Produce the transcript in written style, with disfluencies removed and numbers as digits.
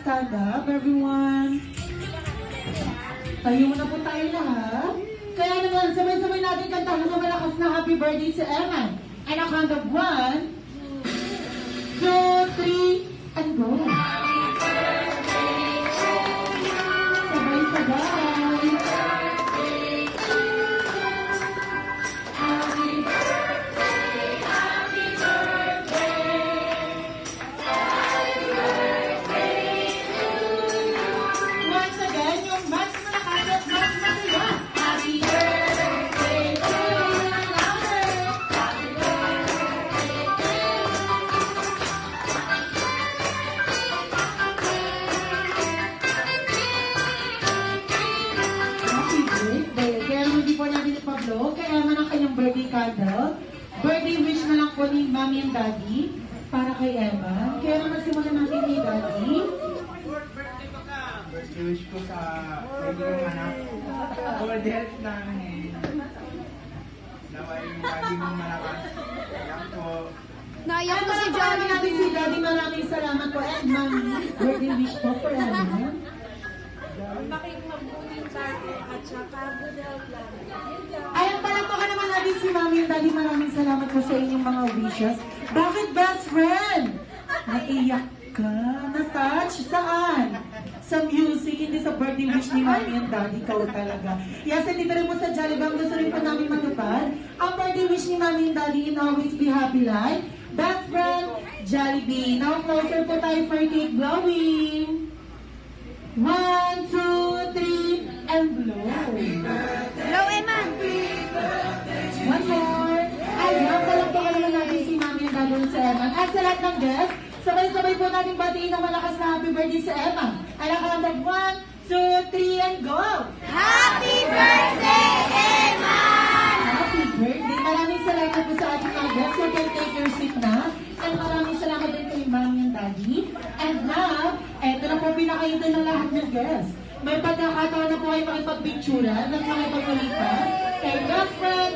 stand up, everyone. Tayo muna po tayo lahat. Kaya naman, sabay-sabay natin kantahan na malakas na happy birthday sa Emma. And a count of 1, 2, 3, and go. Kaya naman ang kanyang birthday candle. Birthday wish na lang po ni Mommy and Daddy para kay Emma. Kaya naman simulan natin ni Daddy. Birthday wish ko sa hindi kong anak. For the health namin. Naway yung lagi mong malakas. Yan po. Naiyak ko si Johnny. Johnny. Natin si Daddy, maraming salamat po. And Mommy, birthday wish po for Emma. Makikmabuting party at saka good health lang. Ayan, palakpakan naman natin si Mommy and Daddy. Maraming salamat po sa inyong mga wishes. Bakit best friend? Naiyak ka? Na-touch? Saan? Sa music, hindi sa birthday wish ni Mommy and Daddy. Ikaw talaga. Yes, and dito rin po sa Jollibee, gusto rin po namin matupad ang birthday wish ni Mommy and Daddy in Always Be Happy Life. Best friend, Jollibee. Now, closer po tayo for cake blowing. 1, 2, 3, and blow. Blow, Emma. One more. Ayan, palakpakan naman natin si Mommy and Daddy sa Emma. At sa lahat ng guests, sabay-sabay po natin batiin ng malakas na happy birthday sa Emma. Alakang mag 1, 2, 3, and go! Happy birthday, Emma! Happy birthday! Maraming salamat po sa ating mga guests. You can take your seat na. And maraming salamat din kay Mommy and Daddy. And now, eto na po pinakaintay ng lahat ng guests. May pagkakataon na po kayo makipagpicturan at makipagkulitan kay best friend